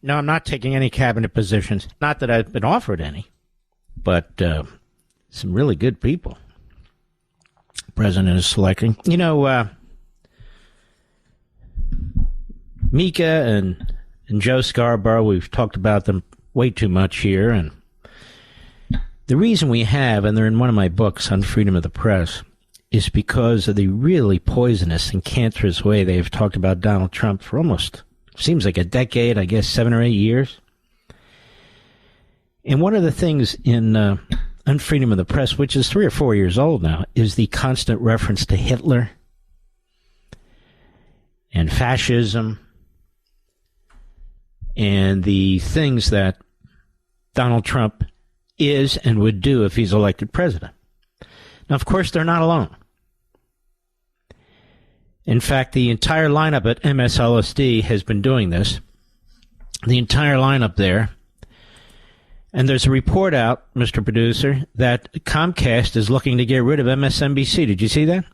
No, I'm not taking any cabinet positions. Not that I've been offered any, but some really good people the president is selecting. You know, Mika and Joe Scarborough, we've talked about them way too much here, and the reason we have, and they're in one of my books on freedom of the press, is because of the really poisonous and cancerous way they've talked about Donald Trump for almost, seems like a decade, I guess 7 or 8 years. And one of the things in on freedom of the press, which is 3 or 4 years old now, is the constant reference to Hitler and fascism and the things that Donald Trump is and would do if he's elected president. Now, of course, they're not alone. In fact, the entire lineup at MSLSD has been doing this. The entire lineup there. And there's a report out, Mr. Producer, that Comcast is looking to get rid of MSNBC. Did you see that?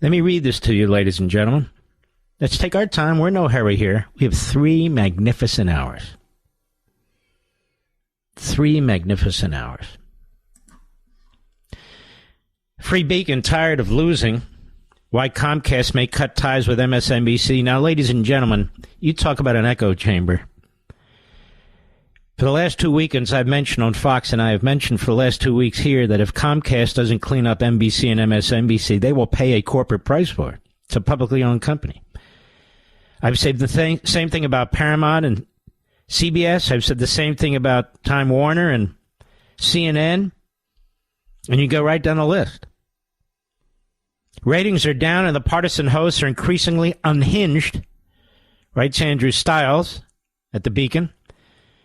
Let me read this to you, ladies and gentlemen. Let's take our time. We're in no hurry here. We have 3 magnificent hours. 3 magnificent hours. Free Beacon, tired of losing. Why Comcast may cut ties with MSNBC. Now, ladies and gentlemen, you talk about an echo chamber. For the last 2 weekends, I've mentioned on Fox, and I have mentioned for the last 2 weeks here, that if Comcast doesn't clean up NBC and MSNBC, they will pay a corporate price for it. It's a publicly owned company. I've said the same thing about Paramount and CBS. I've said the same thing about Time Warner and CNN. And you go right down the list. Ratings are down and the partisan hosts are increasingly unhinged. Writes Andrew Stiles at the Beacon.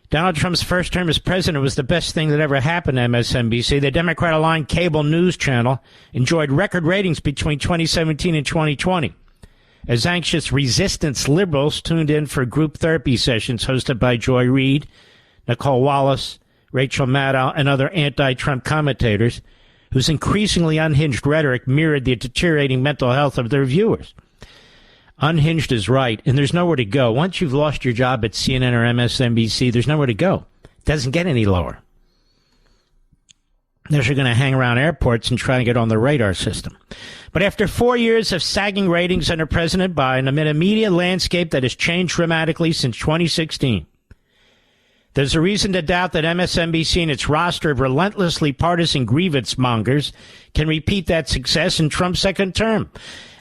Donald Trump's first term as president was the best thing that ever happened to MSNBC. The Democrat-aligned cable news channel enjoyed record ratings between 2017 and 2020. As anxious resistance liberals tuned in for group therapy sessions hosted by Joy Reid, Nicole Wallace, Rachel Maddow, and other anti-Trump commentators, whose increasingly unhinged rhetoric mirrored the deteriorating mental health of their viewers. Unhinged is right, and there's nowhere to go. Once you've lost your job at CNN or MSNBC, there's nowhere to go. It doesn't get any lower. They're going to hang around airports and try to get on the radar system. But after 4 years of sagging ratings under President Biden, amid a media landscape that has changed dramatically since 2016, there's a reason to doubt that MSNBC and its roster of relentlessly partisan grievance mongers can repeat that success in Trump's second term.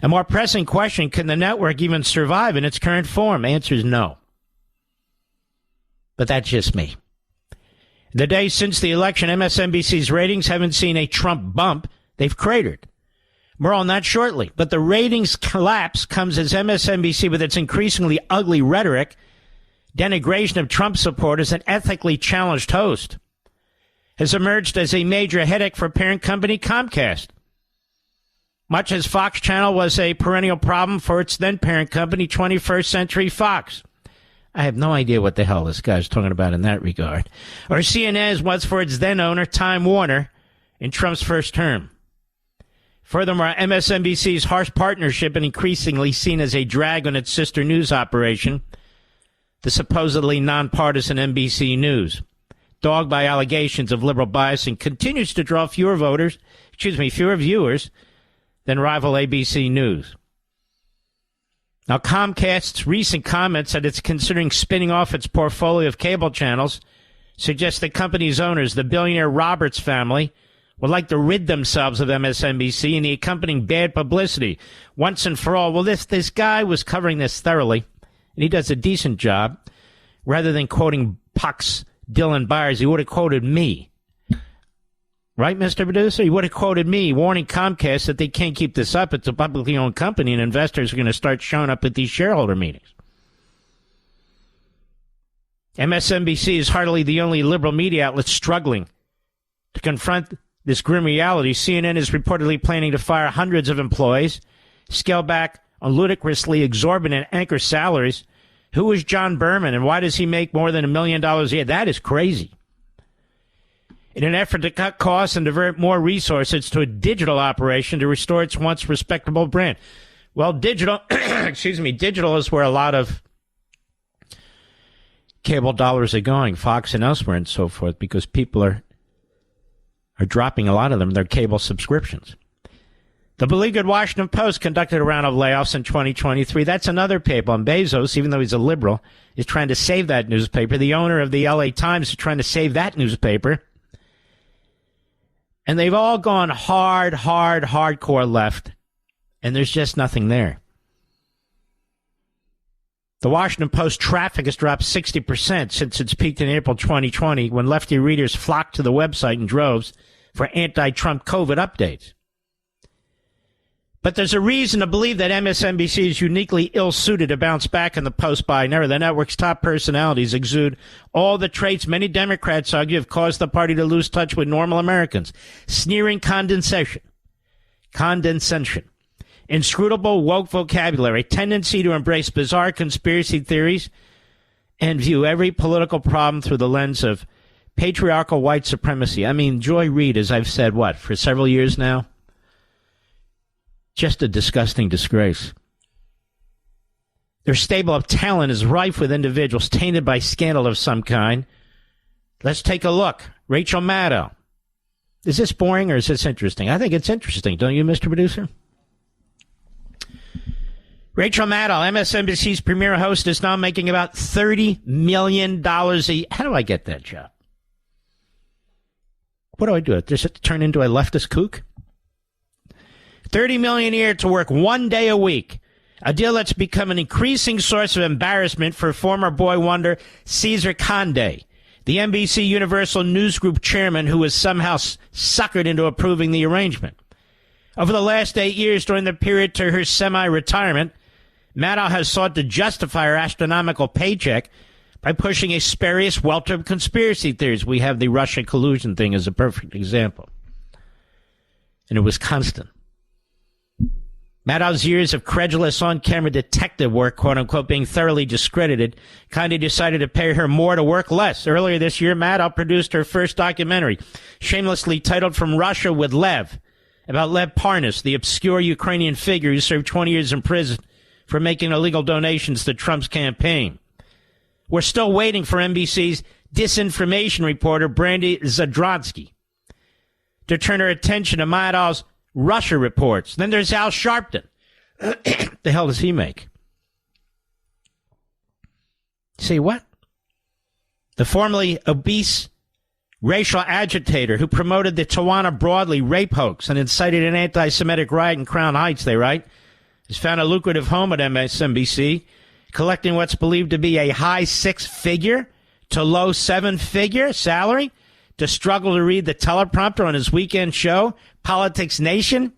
A more pressing question, can the network even survive in its current form? Answer is no. But that's just me. The day since the election, MSNBC's ratings haven't seen a Trump bump. They've cratered. More on that shortly. But the ratings collapse comes as MSNBC, with its increasingly ugly rhetoric, denigration of Trump supporters, and ethically challenged host, has emerged as a major headache for parent company Comcast. Much as Fox Channel was a perennial problem for its then parent company, 21st Century Fox. I have no idea what the hell this guy's talking about in that regard. Or CNN was for its then owner, Time Warner, in Trump's first term. Furthermore, MSNBC's harsh partnership, and increasingly seen as a drag on its sister news operation, the supposedly nonpartisan NBC News, dogged by allegations of liberal bias, and continues to draw fewer viewers than rival ABC News. Now, Comcast's recent comments that it's considering spinning off its portfolio of cable channels suggest the company's owners, the billionaire Roberts family, would like to rid themselves of MSNBC and the accompanying bad publicity once and for all. Well, this guy was covering this thoroughly, and he does a decent job. Rather than quoting Puck's Dylan Byers, he would have quoted me. Right, Mr. Producer? He would have quoted me, warning Comcast that they can't keep this up. It's a publicly owned company, and investors are going to start showing up at these shareholder meetings. MSNBC is hardly the only liberal media outlet struggling to confront this grim reality. CNN is reportedly planning to fire hundreds of employees, scale back on ludicrously exorbitant anchor salaries. Who is John Berman, and why does he make more than $1 million a year? That is crazy. In an effort to cut costs and divert more resources to a digital operation to restore its once respectable brand. Well, digital, digital is where a lot of cable dollars are going, Fox and elsewhere and so forth, because people are dropping a lot of them, their cable subscriptions. The beleaguered Washington Post conducted a round of layoffs in 2023. That's another paper. And Bezos, even though he's a liberal, is trying to save that newspaper. The owner of the LA Times is trying to save that newspaper. And they've all gone hardcore left. And there's just nothing there. The Washington Post traffic has dropped 60% since its peaked in April 2020, when lefty readers flocked to the website in droves for anti-Trump COVID updates. But there's a reason to believe that MSNBC is uniquely ill-suited to bounce back in the post-Biden era. The network's top personalities exude all the traits many Democrats argue have caused the party to lose touch with normal Americans. Sneering condescension, inscrutable woke vocabulary, a tendency to embrace bizarre conspiracy theories, and view every political problem through the lens of patriarchal white supremacy. I mean, Joy Reid, as I've said, for several years now? Just a disgusting disgrace. Their stable of talent is rife with individuals tainted by scandal of some kind. Let's take a look. Rachel Maddow. Is this boring or is this interesting? I think it's interesting, don't you, Mr. Producer? Rachel Maddow, MSNBC's premier host, is now making about $30 million a year. How do I get that job? What do? Does it turn into a leftist kook? $30 million a year to work 1 day a week. A deal that's become an increasing source of embarrassment for former boy wonder Cesar Conde, the NBC Universal News Group chairman who was somehow suckered into approving the arrangement. Over the last 8 years, during the period to her semi-retirement, Maddow has sought to justify her astronomical paycheck by pushing a spurious welter of conspiracy theories. We have the Russia collusion thing as a perfect example. And it was constant. Maddow's years of credulous on-camera detective work, quote-unquote, being thoroughly discredited, Conde decided to pay her more to work less. Earlier this year, Maddow produced her first documentary, shamelessly titled From Russia with Lev, about Lev Parnas, the obscure Ukrainian figure who served 20 years in prison for making illegal donations to Trump's campaign. We're still waiting for NBC's disinformation reporter, Brandy Zadronsky, to turn her attention to Maddow's Russia reports. Then there's Al Sharpton. The hell does he make? See what? The formerly obese racial agitator who promoted the Tawana Broadley rape hoax and incited an anti-Semitic riot in Crown Heights, they write, has found a lucrative home at MSNBC, collecting what's believed to be a high six-figure to low seven-figure salary to struggle to read the teleprompter on his weekend show, Politics Nation.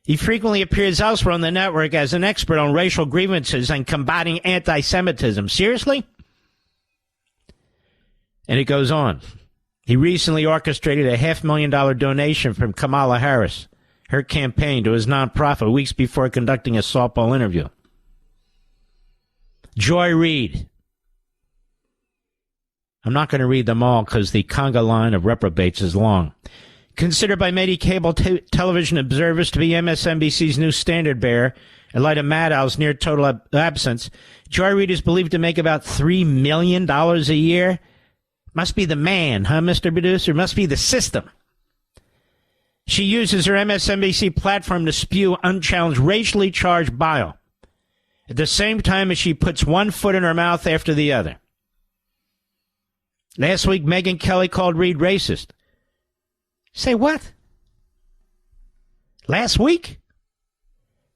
He frequently appears elsewhere on the network as an expert on racial grievances and combating anti-Semitism. Seriously? And it goes on. He recently orchestrated a $500,000 donation from Kamala Harris, her campaign, to his nonprofit weeks before conducting a softball interview. Joy Reid. I'm not going to read them all because the conga line of reprobates is long. Considered by many cable television observers to be MSNBC's new standard bearer, in light of Maddow's near total absence, Joy Reid is believed to make about $3 million a year. Must be the man, huh, Mr. Producer? Must be the system. She uses her MSNBC platform to spew unchallenged racially charged bile, at the same time as she puts one foot in her mouth after the other. Last week, Megyn Kelly called Reid racist. Say what? Last week?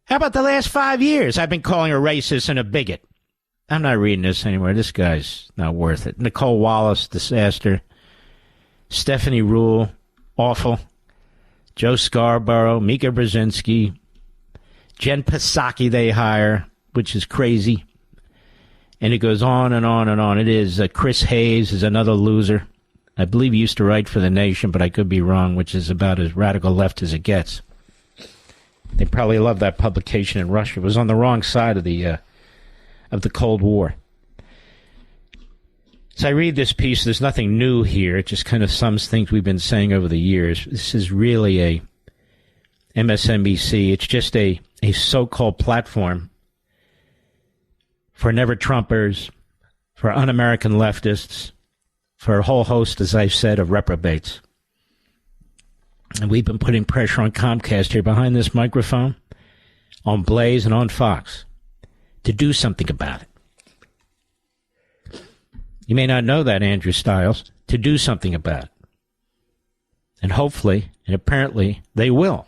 How about the last 5 years? I've been calling her racist and a bigot. I'm not reading this anymore. This guy's not worth it. Nicole Wallace, disaster. Stephanie Rule, awful. Joe Scarborough, Mika Brzezinski. Jen Psaki they hire, which is crazy. And it goes on and on and on. It is Chris Hayes is another loser. I believe he used to write for The Nation, but I could be wrong, which is about as radical left as it gets. They probably love that publication in Russia. It was on the wrong side of the Cold War. So I read this piece. There's nothing new here. It just kind of sums things we've been saying over the years. This is really a MSNBC. It's just a so-called platform for never-Trumpers for un-American leftists, for a whole host, as I've said, of reprobates. And we've been putting pressure on Comcast here behind this microphone, on Blaze and on Fox, to do something about it. You may not know that, Andrew Stiles, to do something about it. And hopefully, and apparently, they will.